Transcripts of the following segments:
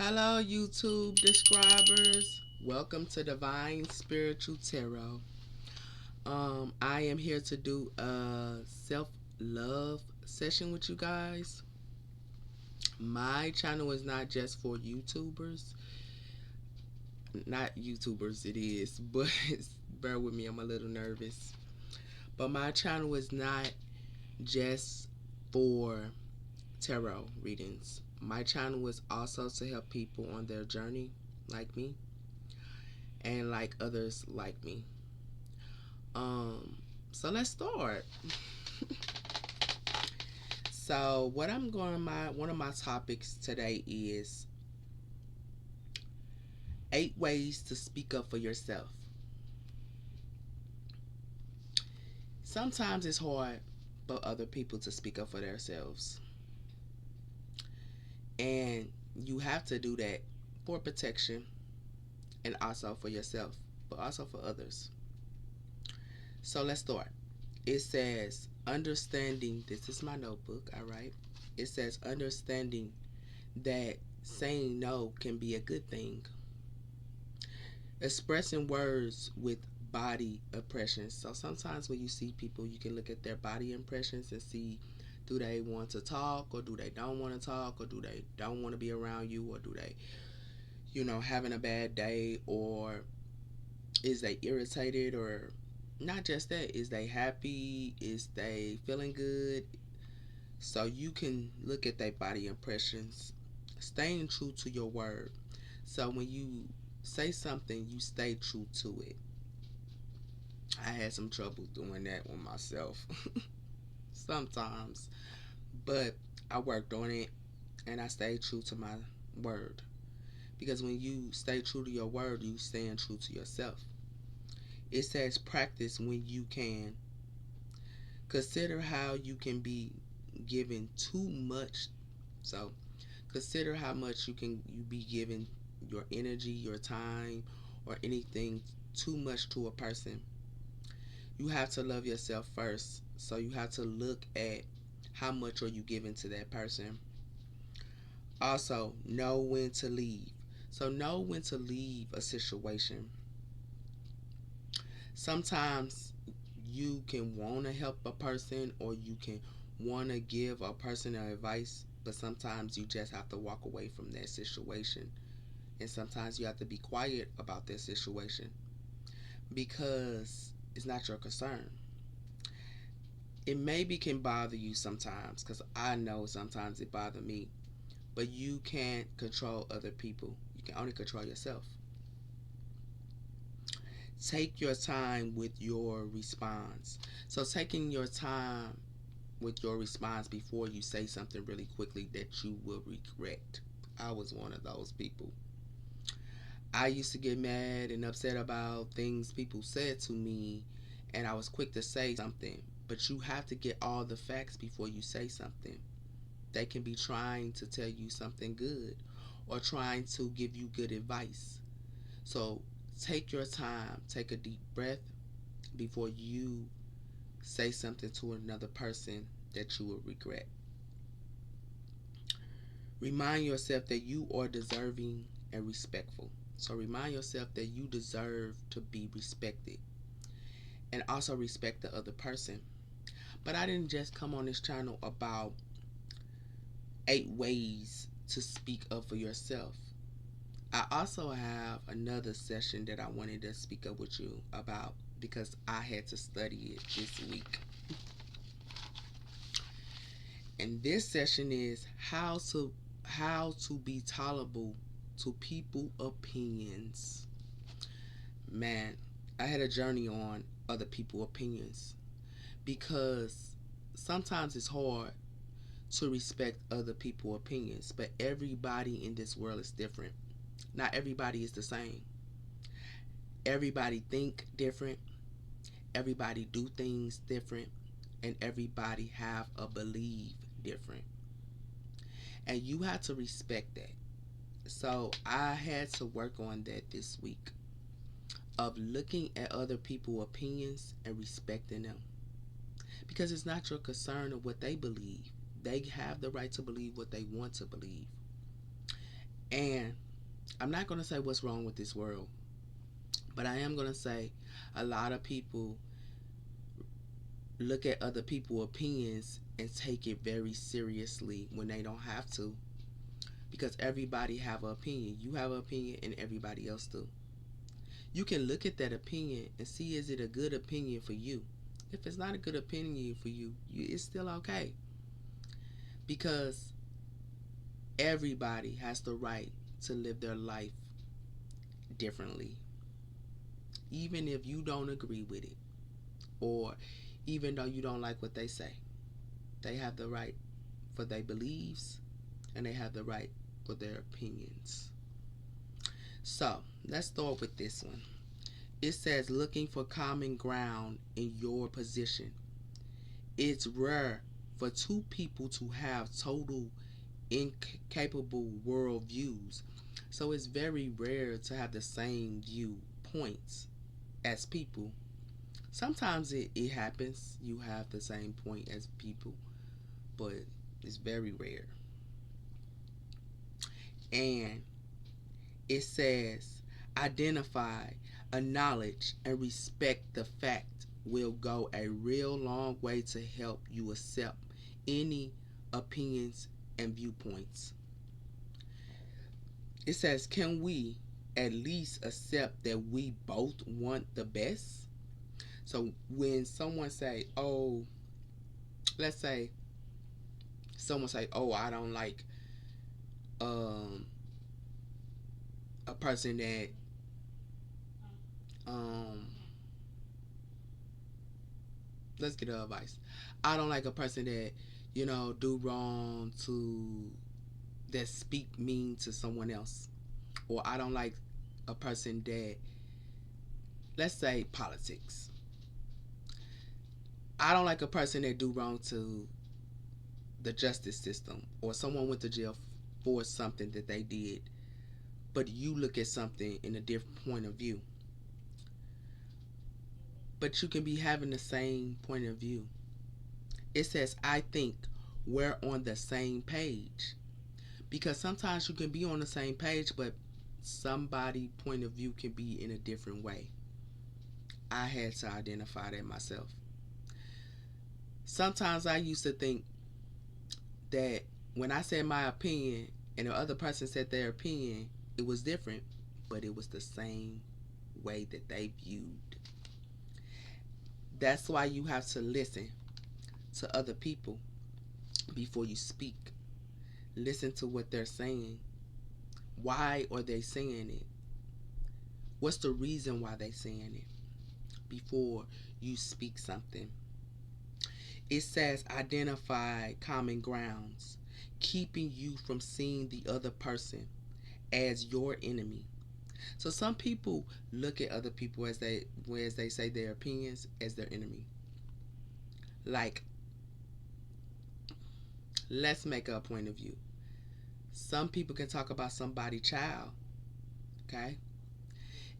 Hello, YouTube subscribers. Welcome to Divine Spiritual Tarot. I am here to do a self-love session with you guys. My channel is not just for YouTubers. Not YouTubers, it is, but bear with me, I'm a little nervous. But my channel is not just for tarot readings. My channel is also to help people on their journey, like me, and like others like me. Um, so let's start. So what I'm going one of my topics today is 8 ways to speak up for yourself. Sometimes it's hard for other people to speak up for themselves. And you have to do that for protection and also for yourself, but also for others. So let's start. It says understanding, this is my notebook, all right? It says understanding that saying no can be a good thing. Expressing words with body impressions. So sometimes when you see people, you can look at their body impressions and see, do they want to talk, or do they don't want to talk, or do they don't want to be around you, or do they, having a bad day, or is they irritated, or not just that, is they happy, is they feeling good. So you can look at their body impressions, staying true to your word. So when you say something, you stay true to it. I had some trouble doing that with myself sometimes, but I worked on it and I stayed true to my word. Because when you stay true to your word, you stand true to yourself. It says practice when you can. Consider how you can be given too much. So consider how much you be giving your energy, your time, or anything too much to a person. You have to love yourself first. So you have to look at how much are you giving to that person. Also, know when to leave. So know when to leave a situation. Sometimes you can want to help a person, or you can want to give a person advice, but sometimes you just have to walk away from that situation. And sometimes you have to be quiet about that situation because it's not your concern. It maybe can bother you sometimes, because I know sometimes it bothers me, but you can't control other people. You can only control yourself. Take your time with your response. So taking your time with your response before you say something really quickly that you will regret. I was one of those people. I used to get mad and upset about things people said to me, and I was quick to say something. But you have to get all the facts before you say something. They can be trying to tell you something good or trying to give you good advice. So take your time, take a deep breath before you say something to another person that you will regret. Remind yourself that you are deserving and respectful. So remind yourself that you deserve to be respected, and also respect the other person. But I didn't just come on this channel about 8 ways to speak up for yourself. I also have another session that I wanted to speak up with you about because I had to study it this week. And this session is how to be tolerable to people opinions. Man, I had a journey on other people opinions because sometimes it's hard to respect other people opinions, but everybody in this world is different. Not everybody is the same. Everybody think different, everybody do things different, and everybody have a belief different. And you have to respect that. So I had to work on that this week, of looking at other people's opinions and respecting them. Because it's not your concern of what they believe. They have the right to believe what they want to believe. And I'm not going to say what's wrong with this world, but I am going to say a lot of people look at other people's opinions and take it very seriously when they don't have to, because everybody have an opinion. You have an opinion and everybody else do. You can look at that opinion and see, is it a good opinion for you? If it's not a good opinion for you, it's still okay, because everybody has the right to live their life differently, even if you don't agree with it, or even though you don't like what they say. They have the right for their beliefs, and they have the right for their opinions. So let's start with this one. It says looking for common ground in your position. It's rare for two people to have total incapable worldviews. So it's very rare to have the same viewpoints as people. Sometimes it happens, you have the same point as people, but it's very rare. And it says identify, acknowledge, and respect the fact will go a real long way to help you accept any opinions and viewpoints. It says, can we at least accept that we both want the best? So when someone say, oh, let's say someone say, oh, I don't like um, a person that um, let's get a advice. I don't like a person that do wrong to that speak mean to someone else, or I don't like a person that, let's say politics. I don't like a person that do wrong to the justice system, or someone went to jail for something that they did, but you look at something in a different point of view. But you can be having the same point of view. It says, I think we're on the same page. Because sometimes you can be on the same page, but somebody's point of view can be in a different way. I had to identify that myself. Sometimes I used to think that when I said my opinion and the other person said their opinion, it was different, but it was the same way that they viewed. That's why you have to listen to other people before you speak. Listen to what they're saying. Why are they saying it? What's the reason why they're saying it before you speak something? It says identify common grounds, keeping you from seeing the other person as your enemy. So some people look at other people as they say their opinions as their enemy. Like, let's make a point of view. Some people can talk about somebody's child, okay?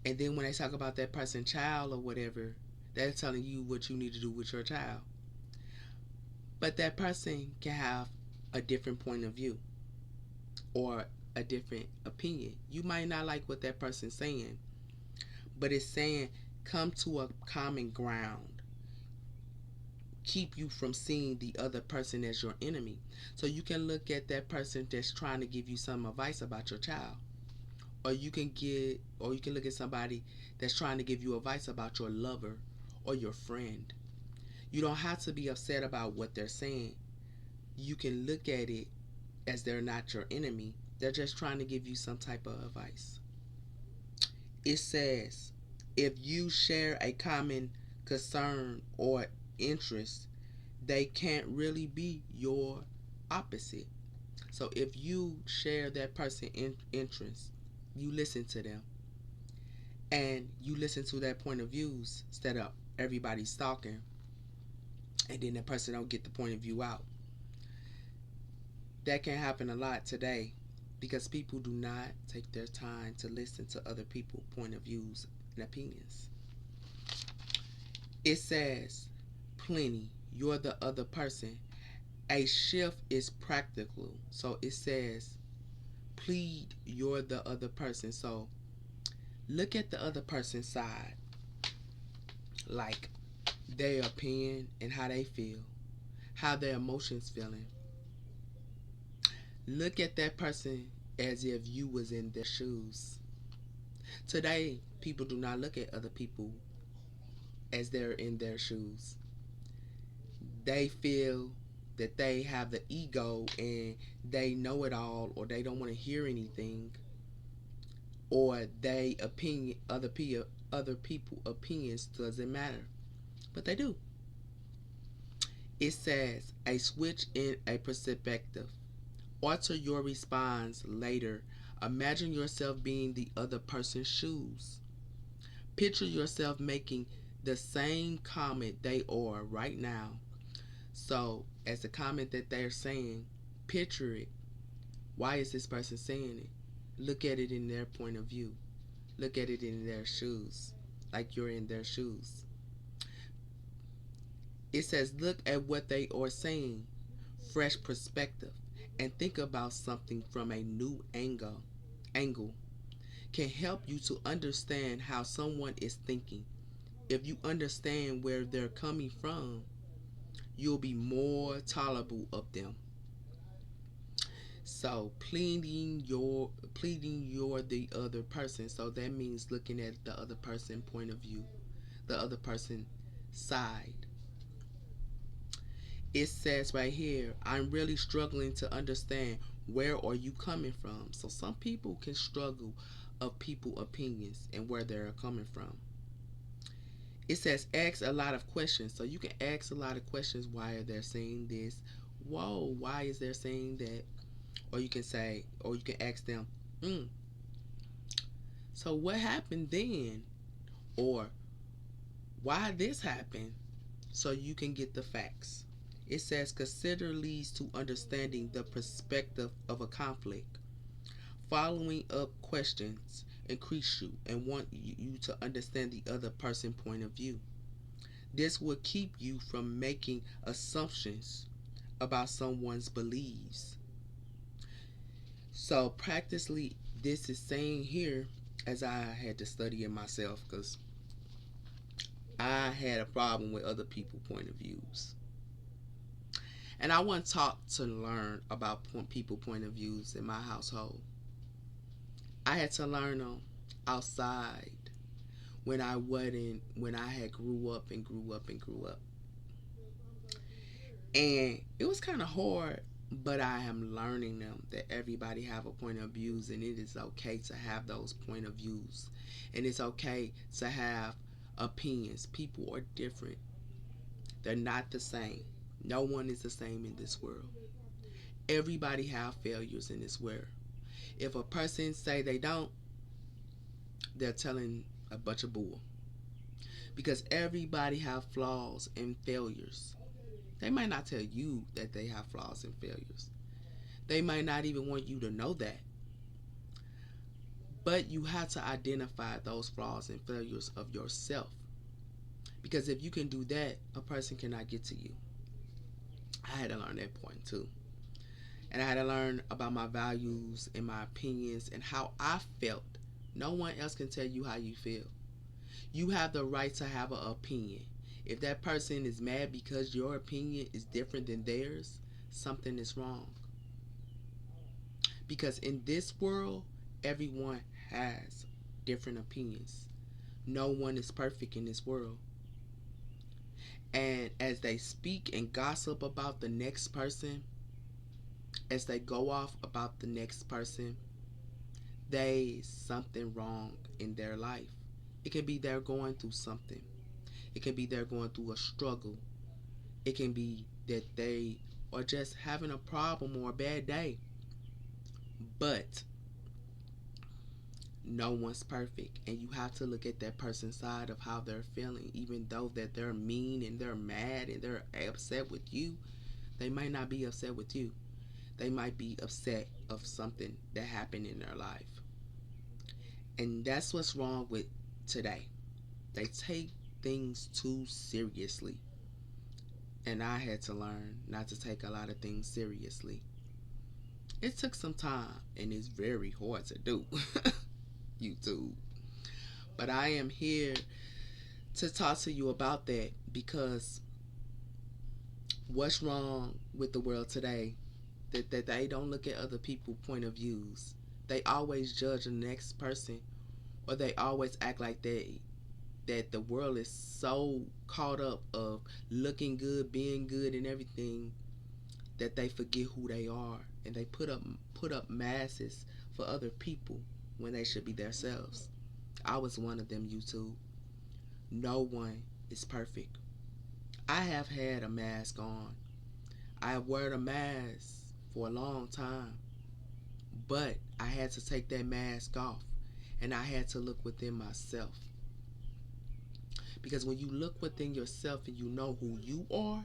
And then when they talk about that person's child or whatever, they're telling you what you need to do with your child. But that person can have a different point of view or a different opinion. You might not like what that person's saying, but it's saying come to a common ground. Keep you from seeing the other person as your enemy. So you can look at that person that's trying to give you some advice about your child. Or you can look at somebody that's trying to give you advice about your lover or your friend. You don't have to be upset about what they're saying. You can look at it as they're not your enemy. They're just trying to give you some type of advice. It says, if you share a common concern or interest, they can't really be your opposite. So if you share that person's interest, you listen to them, and you listen to their point of views instead of everybody stalking, and then the person don't get the point of view out. That can happen a lot today because people do not take their time to listen to other people's point of views and opinions. It says, plenty, you're the other person. A shift is practical. So it says plead you're the other person. So look at the other person's side, like their opinion and how they feel, how their emotions feeling. Look at that person as if you was in their shoes. Today, people do not look at other people as they're in their shoes. They feel that they have the ego and they know it all, or they don't want to hear anything, or they opinion other people opinions doesn't matter, but they do. It says a switch in a perspective. Alter your response later. Imagine yourself being the other person's shoes. Picture yourself making the same comment they are right now. So, as the comment that they're saying, picture it. Why is this person saying it? Look at it in their point of view. Look at it in their shoes, like you're in their shoes. It says, look at what they are saying, fresh perspective, and think about something from a new angle can help you to understand how someone is thinking. If you understand where they're coming from, you'll be more tolerable of them. So pleading you're the other person. So that means looking at the other person point of view, the other person side. It says right here, I'm really struggling to understand where are you coming from. So some people can struggle of people opinions and where they're coming from. It says ask a lot of questions. So you can ask a lot of questions. Why are they saying this? Whoa, why is they saying that? Or you can say, or you can ask them, so what happened then? Or why this happened? So you can get the facts. It says consider leads to understanding the perspective of a conflict. Following up questions increase you and want you to understand the other person's point of view. This will keep you from making assumptions about someone's beliefs. So practically this is saying here, as I had to study it myself because I had a problem with other people's point of views. And I wasn't taught to learn about people point of views in my household. I had to learn them outside when I had grew up and grew up and grew up. And it was kind of hard, but I am learning them that everybody have a point of views and it is okay to have those point of views. And it's okay to have opinions. People are different. They're not the same. No one is the same in this world. Everybody have failures in this world. If a person say they don't, they're telling a bunch of bull. Because everybody have flaws and failures. They might not tell you that they have flaws and failures. They might not even want you to know that. But you have to identify those flaws and failures of yourself. Because if you can do that, a person cannot get to you. I had to learn that point too. And I had to learn about my values and my opinions and how I felt. No one else can tell you how you feel. You have the right to have an opinion. If that person is mad because your opinion is different than theirs, something is wrong. Because in this world, everyone has different opinions. No one is perfect in this world. And as they speak and gossip about the next person, as they go off about the next person, there's something wrong in their life. It can be they're going through something. It can be they're going through a struggle. It can be that they are just having a problem or a bad day. But no one's perfect, and you have to look at that person's side of how they're feeling. Even though that they're mean and they're mad and they're upset with you, they might not be upset with you. They might be upset of something that happened in their life. And that's what's wrong with today. They take things too seriously. And I had to learn not to take a lot of things seriously. It took some time and it's very hard to do. YouTube. But I am here to talk to you about that because what's wrong with the world today that they don't look at other people's point of views. They always judge the next person, or they always act like that the world is so caught up of looking good, being good and everything that they forget who they are, and they put up masses for other people when they should be themselves. I was one of them, YouTube. No one is perfect. I have had a mask on. I wore a mask for a long time, but I had to take that mask off and I had to look within myself. Because when you look within yourself and you know who you are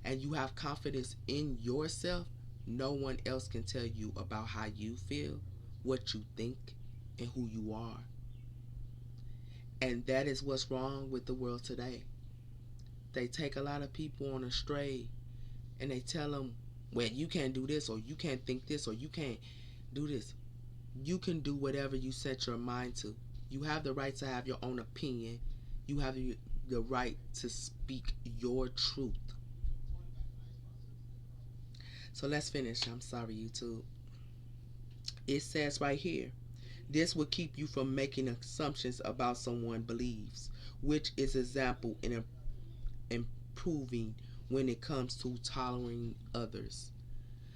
and you have confidence in yourself, no one else can tell you about how you feel, what you think, and who you are. And that is what's wrong with the world today. They take a lot of people on astray and they tell them, well, you can't do this, or you can't think this, or you can't do this. You can do whatever you set your mind to. You have the right to have your own opinion. You have the right to speak your truth. So let's finish. I'm sorry, YouTube. It says right here, this will keep you from making assumptions about someone believes, which is example in improving when it comes to tolerating others.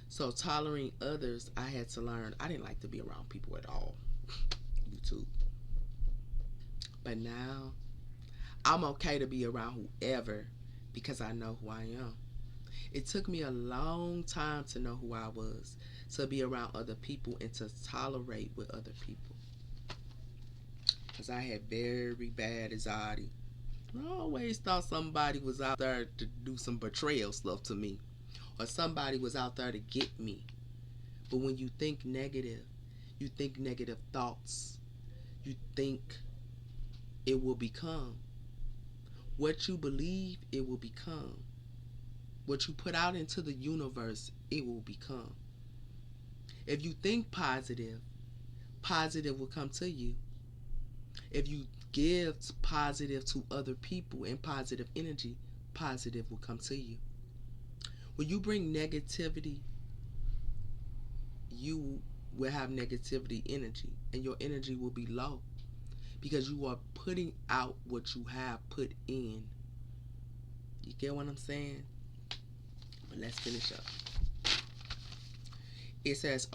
So tolerating others, I had to learn. I didn't like to be around people at all. YouTube. But now I'm okay to be around whoever because I know who I am. It took me a long time to know who I was, to be around other people and to tolerate with other people. Because I had very bad anxiety. I always thought somebody was out there to do some betrayal stuff to me, or somebody was out there to get me. But when you think negative thoughts, you think it will become. What you believe, it will become. What you put out into the universe, it will become. If you think positive, positive will come to you. If you give positive to other people and positive energy, positive will come to you. When you bring negativity, you will have negativity energy, and your energy will be low because you are putting out what you have put in. You get what I'm saying? But let's finish up. It says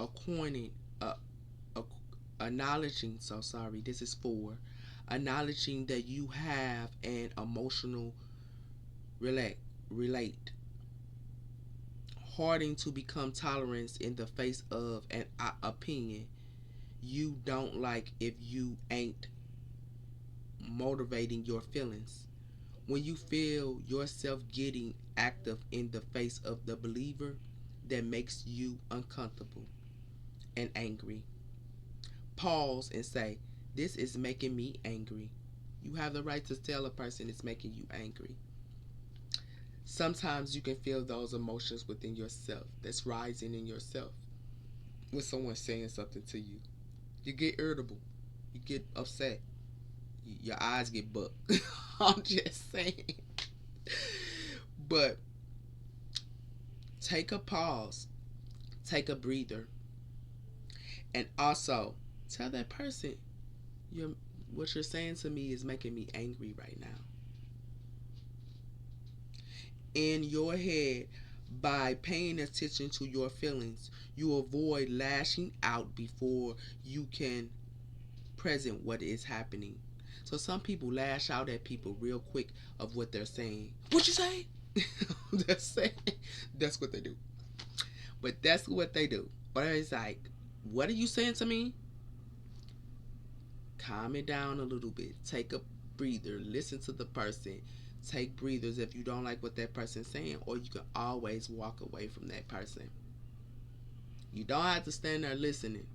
acknowledging, so sorry, this is 4, acknowledging that you have an emotional relate harding to become tolerance in the face of an opinion you don't like if you ain't motivating your feelings. When you feel yourself getting active in the face of the believer that makes you uncomfortable and angry, pause and say, this is making me angry. You have the right to tell a person it's making you angry. Sometimes you can feel those emotions within yourself that's rising in yourself when someone's saying something to you. You get irritable. You get upset. Your eyes get bucked. I'm just saying. But take a pause. Take a breather. And also tell that person, what you're saying to me is making me angry right now. In your head, by paying attention to your feelings, you avoid lashing out before you can present what is happening. So some people lash out at people real quick of what they're saying. What you say? That's what they do. But that's what they do. Or it's like, what are you saying to me? Calm it down a little bit. Take a breather. Listen to the person. Take breathers if you don't like what that person's saying, or you can always walk away from that person. You don't have to stand there listening,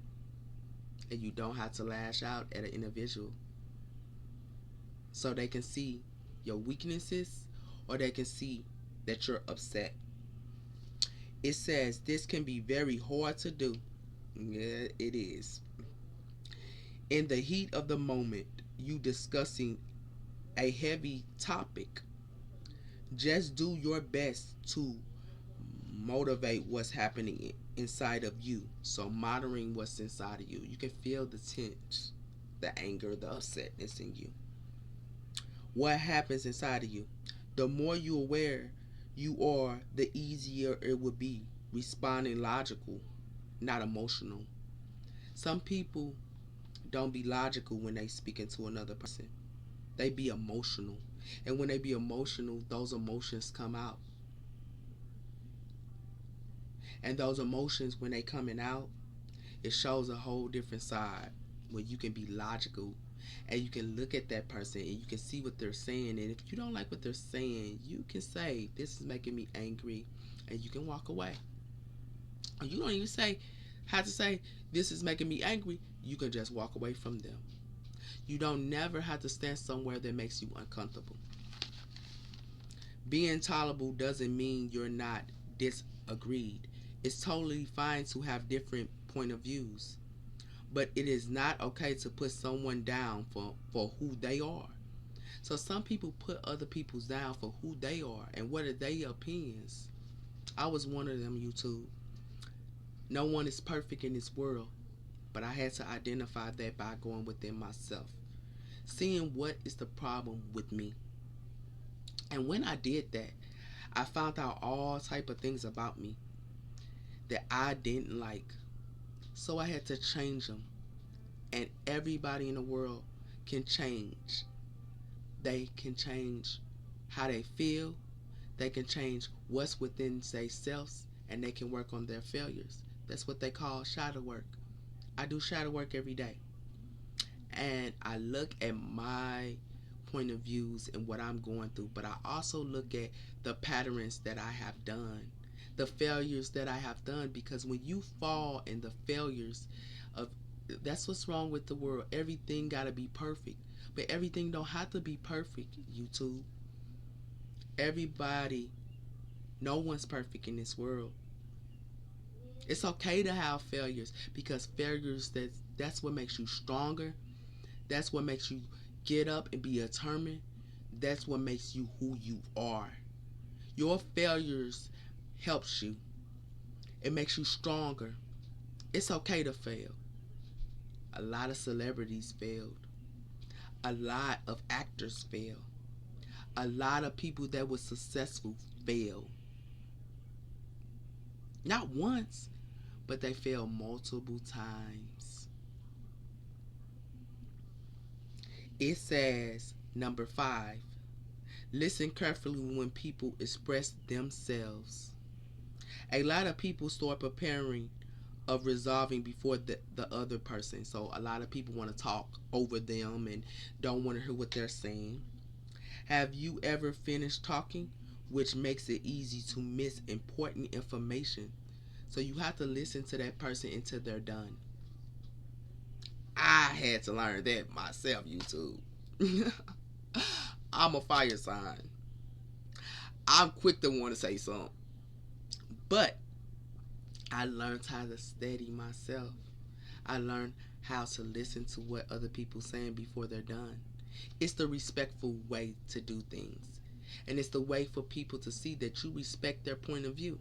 and you don't have to lash out at an individual so they can see your weaknesses or they can see that you're upset. It says this can be very hard to do. Yeah, it is. In the heat of the moment, you discussing a heavy topic, just do your best to motivate what's happening inside of you. So monitoring what's inside of you. You can feel the tension, the anger, the upsetness in you. What happens inside of you? The more you aware you are, the easier it will be responding logical, not emotional. Some people don't be logical when they speaking to another person. They be emotional. And when they be emotional, those emotions come out. And those emotions, when they coming out, it shows a whole different side where you can be logical and you can look at that person and you can see what they're saying. And if you don't like what they're saying, you can say, this is making me angry, and you can walk away. Or you don't even have to say, this is making me angry. You can just walk away from them. You don't never have to stand somewhere that makes you uncomfortable. Being tolerable doesn't mean you're not disagreed. It's totally fine to have different point of views. But it is not okay to put someone down for who they are. So some people put other people down for who they are and what are their opinions. I was one of them, YouTube. No one is perfect in this world, but I had to identify that by going within myself, seeing what is the problem with me. And when I did that, I found out all type of things about me that I didn't like. So I had to change them. And everybody in the world can change. They can change how they feel. They can change what's within themselves, and they can work on their failures. That's what they call shadow work. I do shadow work every day. And I look at my point of views and what I'm going through, but I also look at the patterns that I have done, the failures that I have done, because when you fall in the failures of, that's what's wrong with the world. Everything got to be perfect, but everything don't have to be perfect, YouTube. Everybody, no one's perfect in this world. It's okay to have failures, because failures, that's what makes you stronger. That's what makes you get up and be determined. That's what makes you who you are. Your failures helps you. It makes you stronger. It's okay to fail. A lot of celebrities failed. A lot of actors fail. A lot of people that were successful fail. Not once, but they fail multiple times. It says, number 5, listen carefully when people express themselves. A lot of people start preparing of resolving before the other person. So a lot of people want to talk over them and don't want to hear what they're saying. Have you ever finished talking, which makes it easy to miss important information? So you have to listen to that person until they're done. I had to learn that myself, YouTube. I'm a fire sign. I'm quick to want to say something. But I learned how to steady myself. I learned how to listen to what other people saying before they're done. It's the respectful way to do things. And it's the way for people to see that you respect their point of view.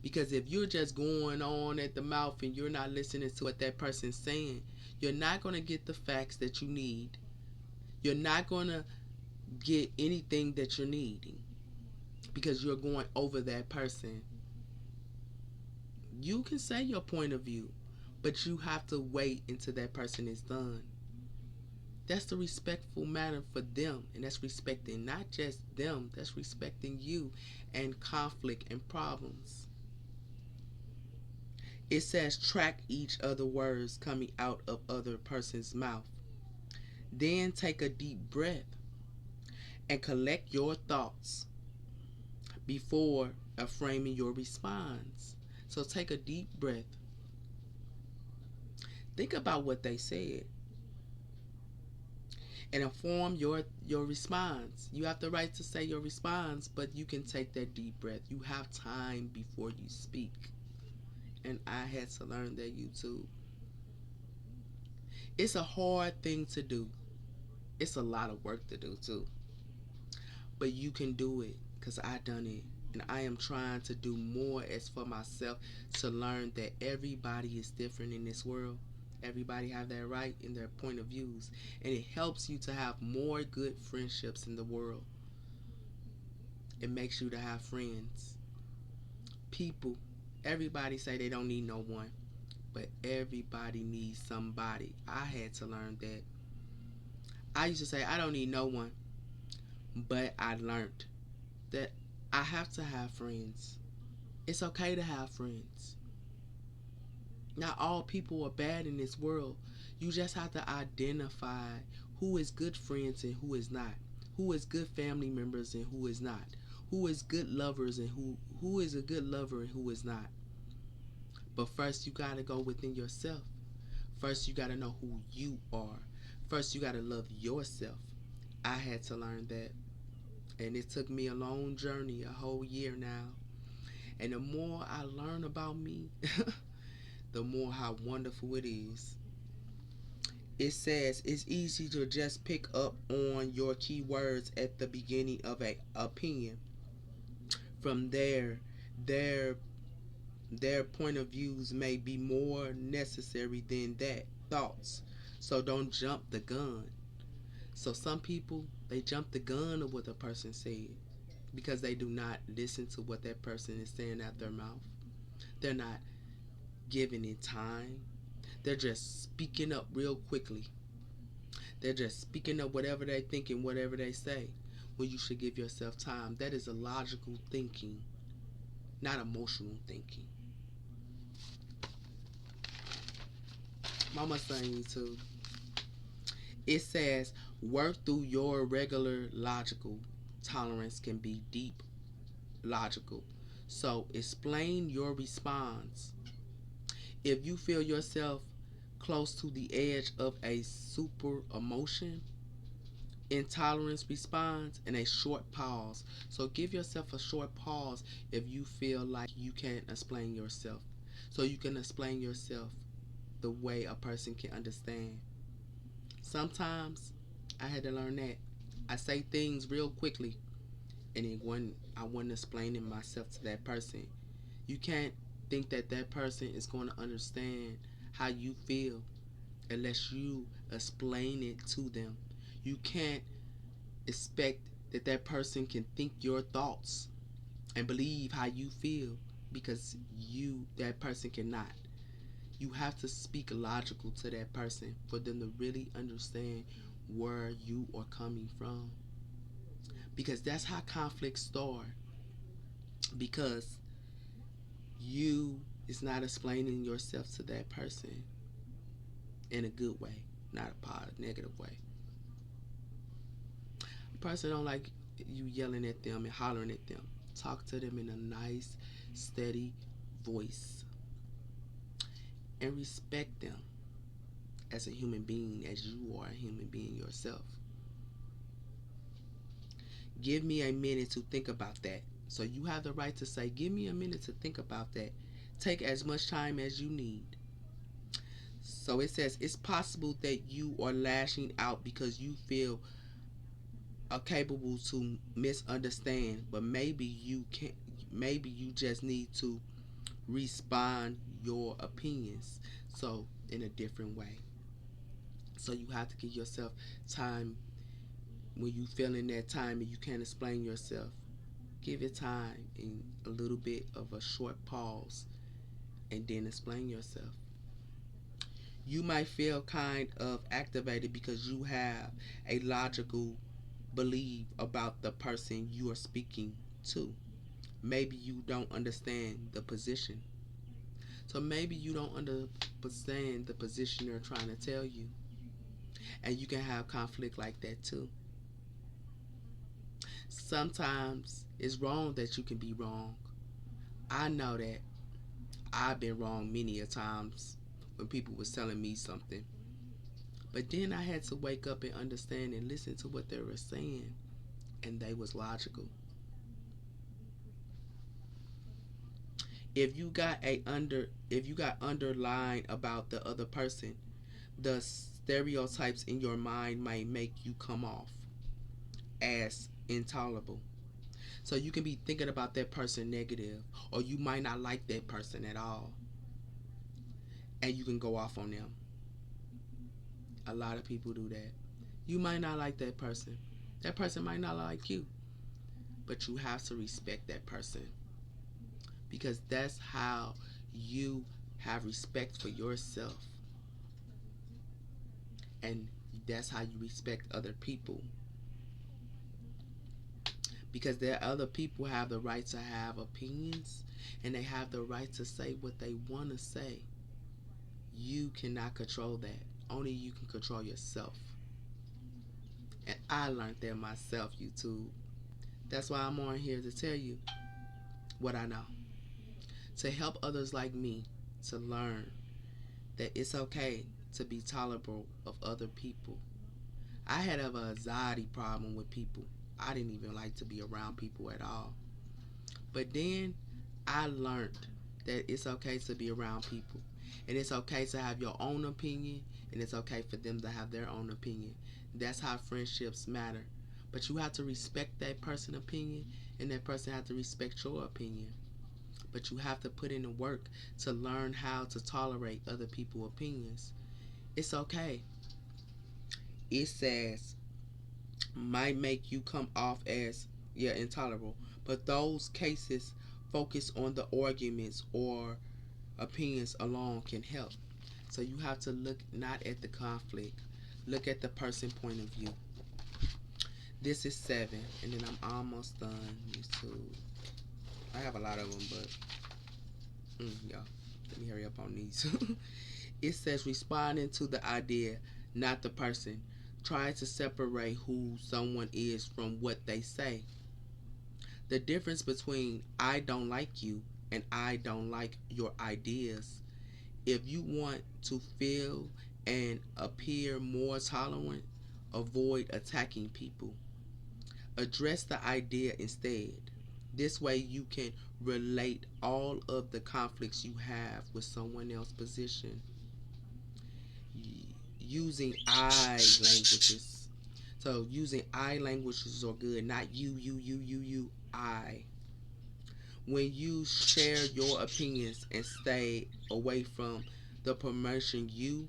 Because if you're just going on at the mouth and you're not listening to what that person's saying, you're not going to get the facts that you need. You're not going to get anything that you're needing, because you're going over that person. You can say your point of view, but you have to wait until that person is done. That's the respectful manner for them, and that's respecting not just them, that's respecting you and conflict and problems. It says track each other words coming out of other person's mouth. Then take a deep breath and collect your thoughts before framing your response. So take a deep breath. Think about what they said. and inform your response. You have the right to say your response, but you can take that deep breath. You have time before you speak. And I had to learn that YouTube. It's a hard thing to do. It's a lot of work to do too. But you can do it because I done it. And I am trying to do more as for myself to learn that everybody is different in this world. Everybody have their right in their point of views. And it helps you to have more good friendships in the world. It makes you to have friends. People, everybody say they don't need no one. But everybody needs somebody. I had to learn that. I used to say I don't need no one. But I learned that I have to have friends. It's okay to have friends. Not all people are bad in this world. You just have to identify who is good friends and who is not. Who is good family members and who is not. Who is good lovers and who is a good lover and who is not. But first you gotta go within yourself. First you gotta know who you are. First you gotta love yourself. I had to learn that. And it took me a long journey, a whole year now. And the more I learn about me, the more how wonderful it is. It says it's easy to just pick up on your keywords at the beginning of a opinion. From there, their their point of views may be more necessary than that thoughts. So don't jump the gun. So some people they jump the gun of what the person said because they do not listen to what that person is saying out their mouth. They're not giving it time. They're just speaking up real quickly. They're just speaking up whatever they think and whatever they say. When you should give yourself time. That is a logical thinking, not emotional thinking. Mama saying too. It says work through your regular logical. Tolerance can be deep logical. So explain your response. If you feel yourself close to the edge of a super emotion, intolerance responds in a short pause. So give yourself a short pause if you feel like you can't explain yourself. So you can explain yourself the way a person can understand. Sometimes I had to learn that. I say things real quickly and I wasn't explaining myself to that person. You can't think that that person is going to understand how you feel unless you explain it to them. You can't expect that that person can think your thoughts and believe how you feel because that person cannot. You have to speak logical to that person for them to really understand where you are coming from, because that's how conflicts start, because you is not explaining yourself to that person in a good way, not a positive, negative way. A person don't like you yelling at them and hollering at them. Talk to them in a nice, steady voice and respect them as a human being, as you are a human being yourself. Give me a minute to think about that. So you have the right to say, give me a minute to think about that. Take as much time as you need. So it says it's possible that you are lashing out because you feel are capable to misunderstand, but maybe you can't. Maybe you just need to respond your opinions, so in a different way. So you have to give yourself time. When you feel in that time and you can't explain yourself, give it time and a little bit of a short pause and then explain yourself. You might feel kind of activated because you have a logical belief about the person you are speaking to. Maybe you don't understand the position. So maybe you don't understand the position they're trying to tell you. And you can have conflict like that too. Sometimes it's wrong that you can be wrong. I know that I've been wrong many a times when people was telling me something. But then I had to wake up and understand and listen to what they were saying, and they was logical. If you got underlined about the other person, the stereotypes in your mind might make you come off as intolerable. So you can be thinking about that person negative, or you might not like that person at all, and you can go off on them. A lot of people do that. You might not like that person. That person might not like you, but you have to respect that person, because that's how you have respect for yourself, and that's how you respect other people, because there other people have the right to have opinions, and they have the right to say what they want to say. You cannot control that. Only you can control yourself. And I learned that myself, YouTube. That's why I'm on here to tell you what I know, to help others like me to learn that it's okay to be tolerable of other people. I had an anxiety problem with people. I didn't even like to be around people at all. But then I learned that it's okay to be around people. And it's okay to have your own opinion, and it's okay for them to have their own opinion. That's how friendships matter. But you have to respect that person's opinion, and that person has to respect your opinion. But you have to put in the work to learn how to tolerate other people's opinions. It's okay. It says might make you come off as, yeah, intolerable. But those cases focus on the arguments or opinions alone can help. So you have to look not at the conflict, look at the person point of view. This is 7, and then I'm almost done. YouTube. I have a lot of them, but y'all, let me hurry up on these. It says responding to the idea, not the person. Try to separate who someone is from what they say. The difference between I don't like you and I don't like your ideas. If you want to feel and appear more tolerant, avoid attacking people. Address the idea instead. This way you can relate all of the conflicts you have with someone else's position. Using I languages. So using I languages are good, not you, I. When you share your opinions and stay away from the promotion you,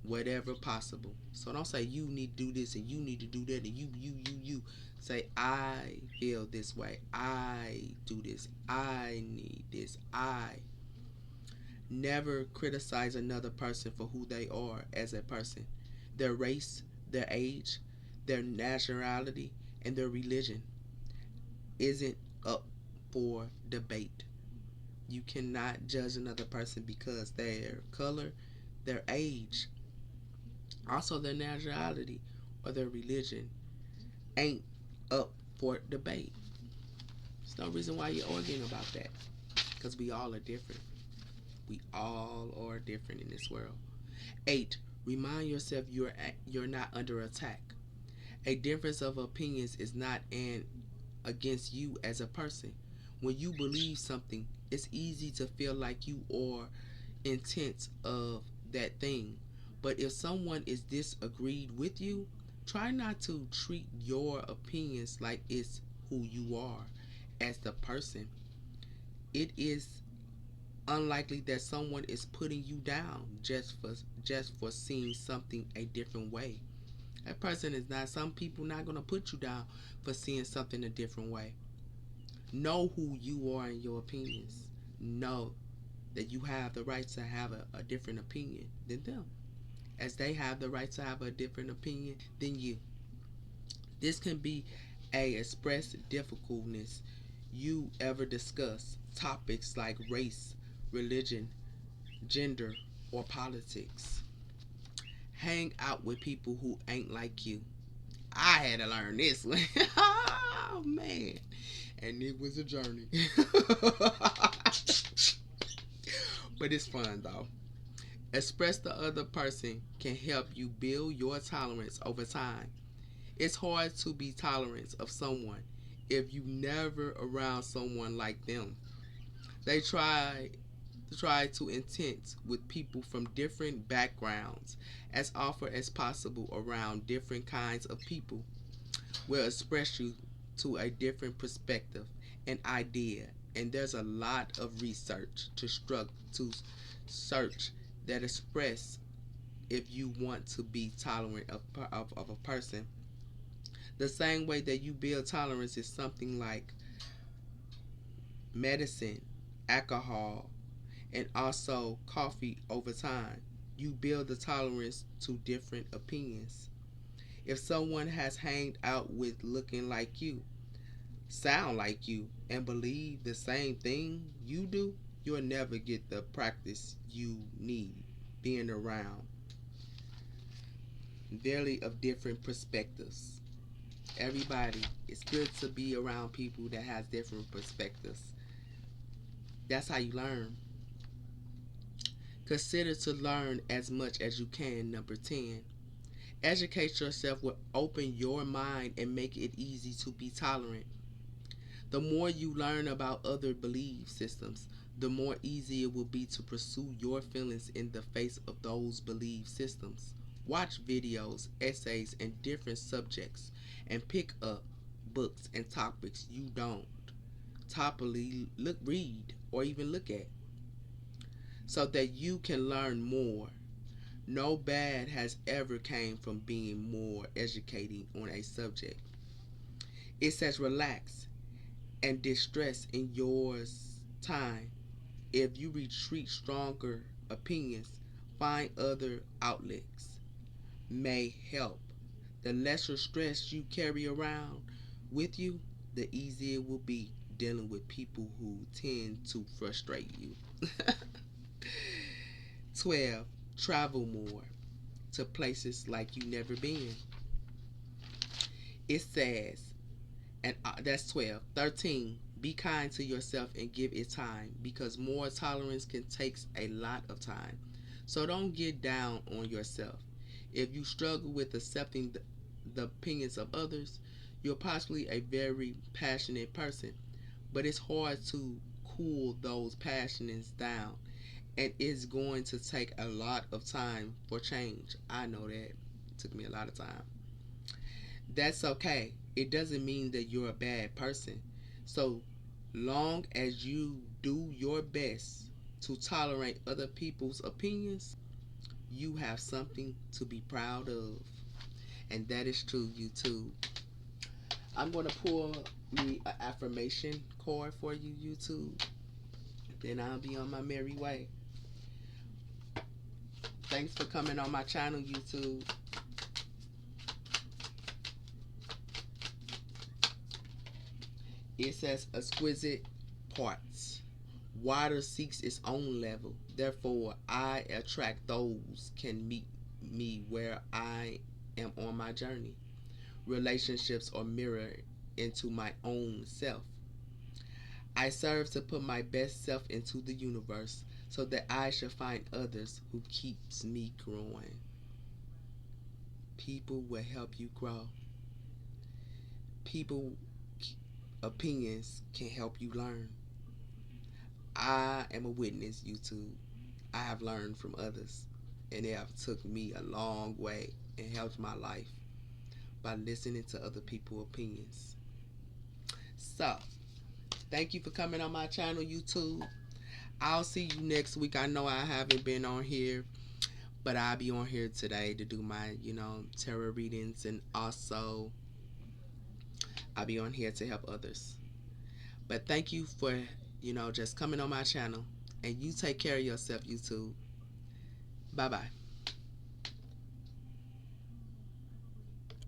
whatever possible. So don't say you need to do this and you need to do that and you. Say I feel this way. I do this. I need this. I. Never criticize another person for who they are as a person. Their race, their age, their nationality, and their religion isn't up for debate. You cannot judge another person because their color, their age, also their nationality or their religion ain't up for debate. There's no reason why you're arguing about that, because we all are different. We all are different in this world. 8. Remind yourself you're not under attack. A difference of opinions is not an against you as a person. When you believe something, it's easy to feel like you are intent of that thing. But if someone is disagreed with you, try not to treat your opinions like it's who you are as the person. It is unlikely that someone is putting you down just for seeing something a different way. That person is not. Some people not gonna put you down for seeing something a different way. Know who you are in your opinions. Know that you have the right to have a different opinion than them, as they have the right to have a different opinion than you. This can be a express difficultness you ever discuss topics like race, religion, gender, or politics. Hang out with people who ain't like you. I had to learn this one. Oh man. And it was a journey. But it's fun though. Express the other person can help you build your tolerance over time. It's hard to be tolerant of someone if you never around someone like them. They try to intent with people from different backgrounds as often as possible around different kinds of people will express you to a different perspective and idea, and there's a lot of research to search that express if you want to be tolerant of a person. The same way that you build tolerance is something like medicine, alcohol, and also coffee over time. You build the tolerance to different opinions. If someone has hanged out with looking like you, sound like you, and believe the same thing you do, you'll never get the practice you need being around very of different perspectives. Everybody, it's good to be around people that has different perspectives. That's how you learn. Consider to learn as much as you can. Number 10. Educate yourself will open your mind and make it easy to be tolerant. The more you learn about other belief systems, the more easy it will be to pursue your feelings in the face of those belief systems. Watch videos, essays, and different subjects, and pick up books and topics you don't topically read or even look at, so that you can learn more. No bad has ever came from being more educating on a subject. It says relax and distress in yours time. If you retreat stronger opinions, find other outlets may help. The lesser stress you carry around with you, the easier it will be dealing with people who tend to frustrate you. 12. Travel more to places like you never been. It says, and that's 12. 13. Be kind to yourself and give it time, because more tolerance can take a lot of time. So don't get down on yourself. If you struggle with accepting the opinions of others, you're possibly a very passionate person, but it's hard to cool those passions down, and it's going to take a lot of time for change. I know that. It took me a lot of time. That's okay. It doesn't mean that you're a bad person. So long as you do your best to tolerate other people's opinions, you have something to be proud of. And that is true, YouTube. I'm going to pull me an affirmation card for you, YouTube. Then I'll be on my merry way. Thanks for coming on my channel, YouTube. It says exquisite parts. Water seeks its own level. Therefore, I attract those can meet me where I am on my journey. Relationships are mirrored into my own self. I serve to put my best self into the universe so that I shall find others who keeps me growing. People will help you grow. People opinions can help you learn. I am a witness, YouTube. I have learned from others, and it have took me a long way and helped my life by listening to other people's opinions. So, thank you for coming on my channel, YouTube. I'll see you next week. I know I haven't been on here, but I'll be on here today to do my, tarot readings, and also I'll be on here to help others. But thank you for, just coming on my channel, and you take care of yourself, YouTube. Bye-bye.